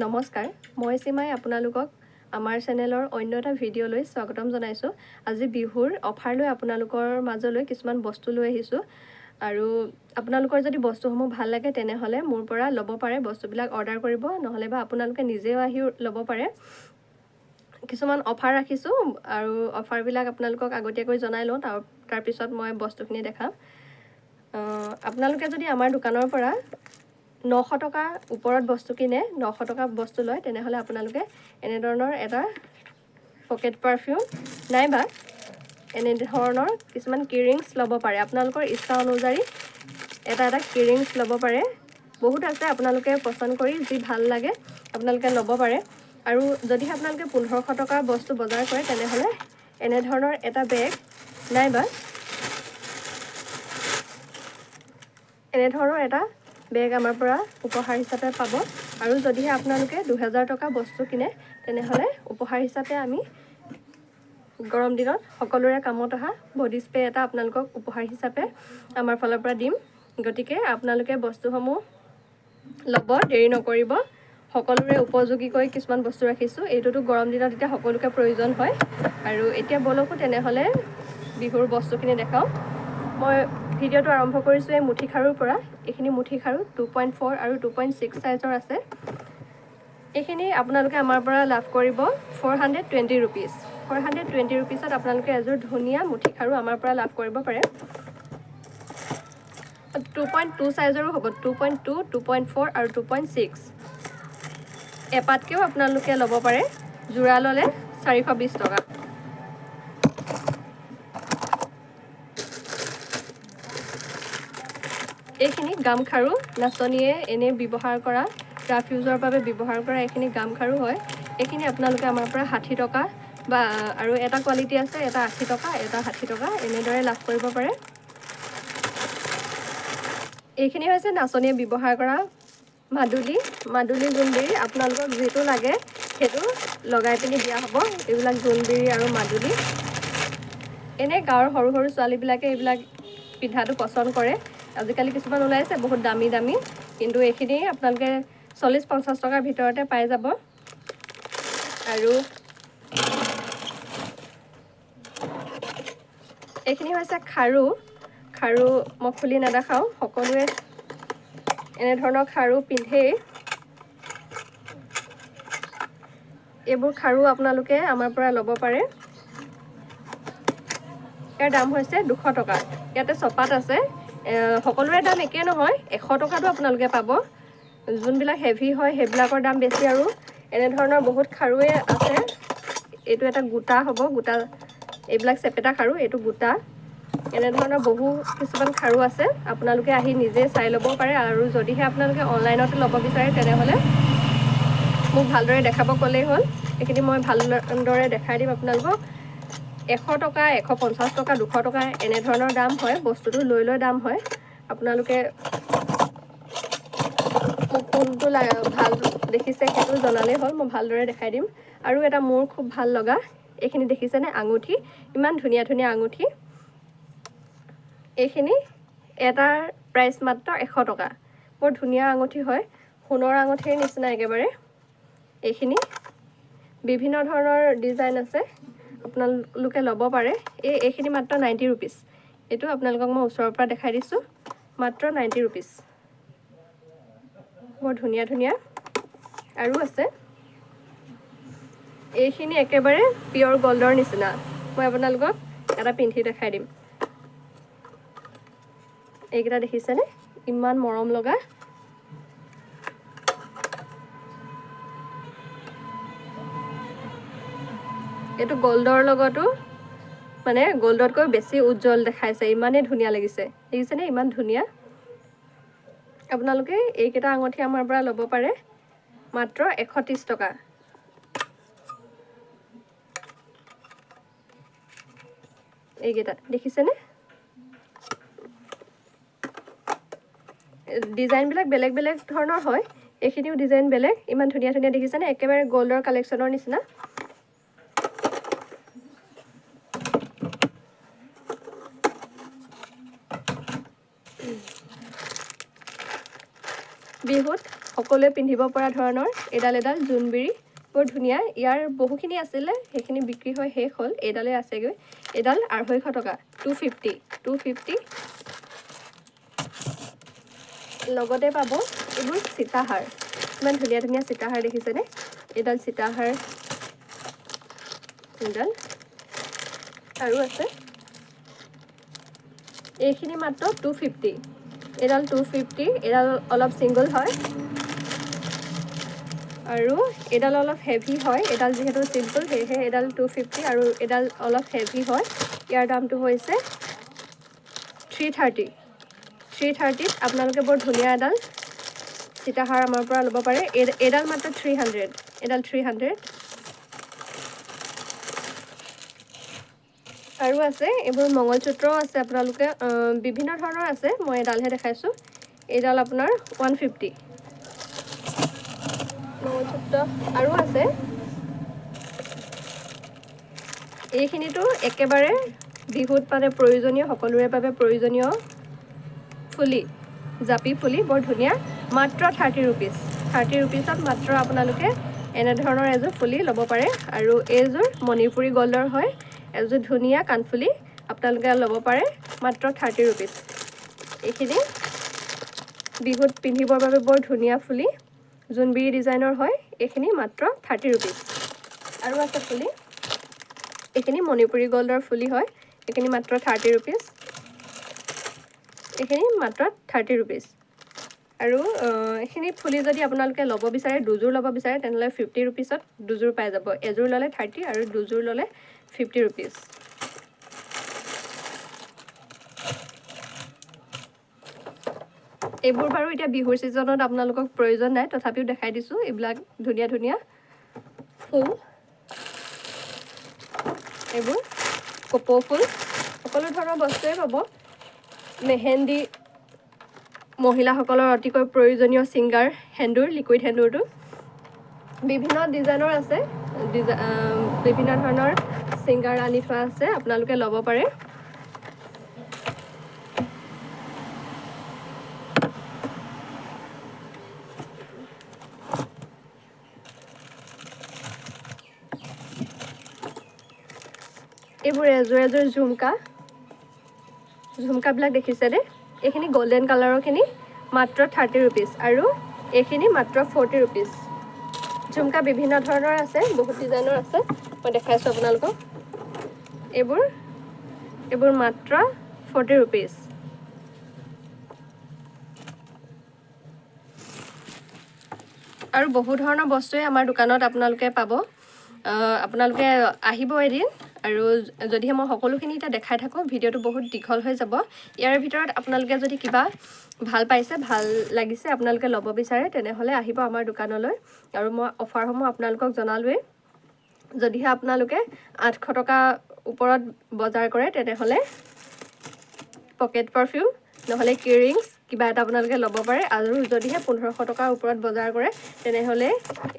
নমস্কাৰ, মই সীমাই আপোনালোকক আমাৰ চেনেলৰ অন্য এটা ভিডিঅ'লৈ স্বাগতম জনাইছোঁ। আজি বিহুৰ অফাৰ লৈ আপোনালোকৰ মাজলৈ কিছুমান বস্তু লৈ আহিছোঁ আৰু আপোনালোকৰ যদি বস্তুসমূহ ভাল লাগে তেনেহ'লে মোৰ পৰা ল'ব পাৰে, বস্তুবিলাক অৰ্ডাৰ কৰিব, নহ'লে বা আপোনালোকে নিজেও আহি ল'ব পাৰে। কিছুমান অফাৰ ৰাখিছোঁ আৰু অফাৰবিলাক আপোনালোকক আগতীয়াকৈ জনাই লওঁ, তাৰপিছত মই বস্তুখিনি দেখাম। আপোনালোকে যদি আমাৰ দোকানৰ পৰা 900 টকাৰ ওপৰত বস্তু কিনে, 900 টকা বস্তু লয়, তেনেহ'লে আপোনালোকে এনেধৰণৰ এটা পকেট পাৰফিউম নাইবা এনেধৰণৰ কিছুমান কিৰিংছ ল'ব পাৰে। আপোনালোকৰ ইচ্ছা অনুযায়ী এটা কিৰিংছ ল'ব পাৰে। বহুত আছে, আপোনালোকে পচন্দ কৰি যি ভাল লাগে আপোনালোকে ল'ব পাৰে। আৰু যদিহে আপোনালোকে 1500 টকাৰ বস্তু বজাৰ কৰে তেনেহ'লে এনেধৰণৰ এটা বেগ নাইবা এনেধৰণৰ এটা বেগ আমাৰ পৰা উপহাৰ হিচাপে পাব। আৰু যদিহে আপোনালোকে 2000 টকা বস্তু কিনে তেনেহ'লে উপহাৰ হিচাপে আমি গৰম দিনত সকলোৰে কামত অহা বডি স্প্ৰে এটা আপোনালোকক উপহাৰ হিচাপে আমাৰ ফালৰ পৰা দিম। গতিকে আপোনালোকে বস্তুসমূহ ল'ব, দেৰি নকৰিব। সকলোৰে উপযোগীকৈ কিছুমান বস্তু ৰাখিছোঁ। এইটোতো গৰম দিনত এতিয়া সকলোকে প্ৰয়োজন হয়। আৰু এতিয়া বলকো তেনেহ'লে বিহুৰ বস্তুখিনি দেখাওঁ। মই ভিডিঅ'টো আৰম্ভ কৰিছোঁ এই মুঠি খাৰুৰ পৰা। এইখিনি মুঠি খাৰু 2.4 আৰু 2.6 চাইজৰ আছে। এইখিনি আপোনালোকে আমাৰ পৰা লাভ কৰিব 420 ৰুপিজ। 420 ৰুপিজত আপোনালোকে এযোৰ ধুনীয়া মুঠি খাৰু আমাৰ পৰা লাভ কৰিব পাৰে। 2.2 চাইজৰো হ'ব, 2.2, 2.4 আৰু 2.6। এপাতকৈও আপোনালোকে ল'ব পাৰে। যোৰা ল'লে 420 টকা। এইখিনি গামখাৰু, নাচনীয়ে এনেই ব্যৱহাৰ কৰা, ৰাফ ইউজৰ বাবে ব্যৱহাৰ কৰা এইখিনি গামখাৰু হয়। এইখিনি আপোনালোকে আমাৰ পৰা 60 টকা বা আৰু এটা কোৱালিটি আছে, এটা 80 টকা, এটা 60 টকা, এনেদৰে লাভ কৰিব পাৰে। এইখিনি হৈছে নাচনীয়ে ব্যৱহাৰ কৰা মাদুলি জোনবিৰি। আপোনালোকক যিটো লাগে সেইটো লগাই পিনি দিয়া হ'ব। এইবিলাক জোনবিৰি আৰু মাদুলি। এনেই গাঁৱৰ সৰু সৰু ছোৱালীবিলাকে এইবিলাক পিন্ধাটো পচন্দ কৰে। আজিকালি কিছুমান ওলাইছে বহুত দামী দামী, কিন্তু এইখিনি আপোনালোকে 40-50 টকাৰ ভিতৰতে পাই যাব। আৰু এইখিনি হৈছে খাৰু মই খুলি নেদেখাওঁ, সকলোৱে এনেধৰণৰ খাৰু পিন্ধেই। এইবোৰ খাৰু আপোনালোকে আমাৰ পৰা ল'ব পাৰে। ইয়াৰ দাম হৈছে 200 টকা। ইয়াতে চপাত আছে, সকলোৰে দাম একেই নহয়। 100 টকাটো আপোনালোকে পাব। যোনবিলাক হেভি হয় সেইবিলাকৰ দাম বেছি। আৰু এনেধৰণৰ বহুত খাৰুৱে আছে। এইটো এটা গোটা হ'ব, গোটা। এইবিলাক চেপেটা খাৰু, এইটো গোটা। এনেধৰণৰ বহু কিছুমান খাৰু আছে, আপোনালোকে আহি নিজে চাই ল'ব পাৰে। আৰু যদিহে আপোনালোকে অনলাইনতো ল'ব বিচাৰে তেনেহ'লে মোক ভালদৰে দেখাব ক'লেই হ'ল। এইখিনি মই ভালদৰে দেখাই দিম আপোনালোকক। 100 টকা, 150 টকা, 200 টকা এনেধৰণৰ দাম হয়। বস্তুটো লৈ দাম হয়। আপোনালোকে মোক কোনটো ভাল দেখিছে সেইটো জনালেই হ'ল, মই ভালদৰে দেখাই দিম। আৰু এটা মোৰ খুব ভাল লগা, এইখিনি দেখিছেনে আঙুঠি, ইমান ধুনীয়া ধুনীয়া আঙুঠি। এইখিনি এটাৰ প্ৰাইচ মাত্ৰ 100 টকা। বৰ ধুনীয়া আঙুঠি হয়, সোণৰ আঙুঠিৰ নিচিনা একেবাৰে। এইখিনি বিভিন্ন ধৰণৰ ডিজাইন আছে, আপোনালোকে ল'ব পাৰে। এইখিনি মাত্ৰ 90 ৰুপিজ। এইটো আপোনালোকক মই ওচৰৰ পৰা দেখাই দিছোঁ, মাত্ৰ 90 ৰুপিজ। বৰ ধুনীয়া ধুনীয়া আৰু আছে। এইখিনি একেবাৰে পিয়ৰ গল্ডৰ নিচিনা। মই আপোনালোকক এটা পিন্ধি দেখাই দিম। এইকেইটা দেখিছেনে, ইমান মৰম লগা। এইটো গল্ডৰ লগতো মানে গল্ডতকৈ বেছি উজ্জ্বল দেখাইছে, ইমানেই ধুনীয়া লাগিছে। দেখিছেনে ইমান ধুনীয়া। আপোনালোকে এইকেইটা আঙুঠি আমাৰ পৰা ল'ব পাৰে মাত্ৰ 130 টকা। এইকেইটা দেখিছেনে, ডিজাইনবিলাক বেলেগ বেলেগ ধৰণৰ হয়। এইখিনিও ডিজাইন বেলেগ, ইমান ধুনীয়া ধুনীয়া দেখিছেনে, একেবাৰে গল্ডৰ কালেকশ্যনৰ নিচিনা। বিহুত সকলোৱে পিন্ধিব পৰা ধৰণৰ এডাল জোনবিৰি বৰ ধুনীয়া ইয়াৰ বহুখিনি আছিলে সেইখিনি বিক্ৰী হৈ শেষ হ'ল এডালে আছেগৈ এডাল 250 টকা 250 লগতে পাব এইবোৰ সীতাহাৰ ইমান ধুনীয়া ধুনীয়া সীতাহাৰ দেখিছেনে এডাল সীতাহাৰ এডাল আৰু আছে এইখিনি মাত্ৰ 250 এডাল 250 এডাল অলপ সিঙ্গল হয় আৰু এডাল অলপ হেভি হয় এডাল যেহেতু সিম্পল সেহে এডাল 250 আৰু এডাল অলপ হেভি হয় ইয়াৰ দামটো হৈছে 330 আপোনালোকে বৰ ধুনীয়া এডাল সীতাহাৰ আমাৰ পৰা ল'ব পাৰে এডাল মাত্ৰ 300 এডাল 300 আৰু আছে এইবোৰ মঙ্গলসূত্ৰও আছে আপোনালোকে বিভিন্ন ধৰণৰ আছে মই এডালহে দেখাইছো এডাল আপোনাৰ 150 মঙ্গলসূত্ৰ আৰু আছে এইখিনিটো একেবাৰে বিহুত মানে প্ৰয়োজনীয় সকলোৰে বাবে প্ৰয়োজনীয় ফুলি জাপি ফুলি বৰ ধুনীয়া মাত্ৰ 30 रुपीसত মাত্ৰ আপোনালোকে এনে ধৰণৰ এযোৰ ফুলি ল'ব পাৰে আৰু এইযোৰ মণিপুৰী গল্ডৰ হয় এযোৰ ধুনীয়া কাণফুলি আপোনালোকে ল'ব পাৰে মাত্ৰ 30 रुपीस এইখিনি বিহুত পিন্ধিবৰ বাবে বৰ ধুনীয়া ফুলি জোনবিৰি ডিজাইনৰ হয় এইখিনি মাত্ৰ 30 रुपीस আৰু আছে ফুলি এইখিনি মণিপুৰী গল্ডৰ ফুলি হয় এইখিনি মাত্ৰ 30 रुपीस এইখিনি মাত্ৰ 30 रुपीस আৰু এইখিনি ফুলি যদি আপোনালোকে ল'ব বিচাৰে দুযোৰ ল'ব বিচাৰে তেনেহলে 50 रुपीसত দুযোৰ পাই যাব এযোৰ ল'লে 30 আৰু দুযোৰ ল'লে 50 रुपीस এইবোৰ বাৰু এতিয়া বিহুৰ সিজনত আপোনালোকক প্ৰয়োজন নাই তথাপিও দেখাই দিছো এইবিলাক ধুনীয়া ধুনীয়া ফুল এইবোৰ কপৌ ফুল সকলো ধৰণৰ বস্তুৱে পাব মেহেন্দি মহিলাসকলৰ অতিকৈ প্ৰয়োজনীয় সিঙ্গাৰ হেন্দুৰ লিকুইড হেন্দুৰটো বিভিন্ন ডিজাইনৰ আছে বিভিন্ন ধৰণৰ সিঙ্গাৰ আনি থোৱা আছে আপোনালোকে ল'ব পাৰে এইবোৰ এযোৰ ঝুমকাবিলাক দেখিছেনে এইখিনি গোল্ডেন কালাৰৰ খিনি মাত্ৰ 30 रुपीस আৰু এইখিনি মাত্ৰ 40 रुपीस ঝুমকা বিভিন্ন ধৰণৰ আছে বহুত ডিজাইনৰ আছে মই দেখাইছো আপোনালোকক এইবোৰ মাত্ৰ 40 रुपीस আৰু বহুত ধৰণৰ বস্তুৱে আমাৰ দোকানত আপোনালোকে পাব আপোনালোকে আহিব এদিন আৰু যদিহে মই সকলোখিনি এটা দেখাই থাকো ভিডিওটো বহুত দীঘল হৈ যাব ইয়াৰ ভিতৰত আপোনালোকে যদি কিবা ভাল পাইছে ভাল লাগিছে আপোনালোকে ল'ব বিচাৰে তেনেহলে আহিব আমাৰ দোকানলৈ আৰু মই অফাৰসমূহ আপোনালোকক জনালোৱে যদিহে আপোনালোকে 800 টকা ওপৰত বজাৰ কৰে তেনেহলে পকেট পাৰফিউম নহলে কিৰিংছ কিবা এটা আপোনালোকে ল'ব পাৰে আৰু যদিহে 1500 টকাৰ ওপৰত বজাৰ কৰে তেনেহলে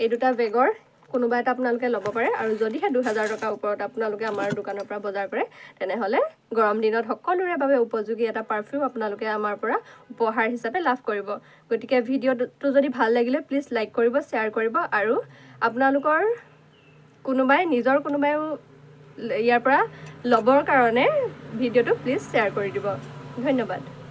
এই দুটা বেগৰ কোনোবা এটা আপোনালোকে ল'ব পাৰে আৰু যদিহে 2000 টকাৰ ওপৰত আপোনালোকে আমাৰ দোকানৰ পৰা বজাৰ কৰে তেনেহলে গৰম দিনত সকলোৰে বাবে উপযোগী এটা পাৰফিউম আপোনালোকে আমাৰ পৰা উপহাৰ হিচাপে লাভ কৰিব গতিকে ভিডিওটো যদি ভাল লাগিলে প্লিজ লাইক কৰিব শেয়াৰ কৰিব আৰু আপোনালোকৰ কোনোবাই ইয়াৰ পৰা ল'বৰ কাৰণে ভিডিওটো প্লিজ শেয়াৰ কৰি দিব ধন্যবাদ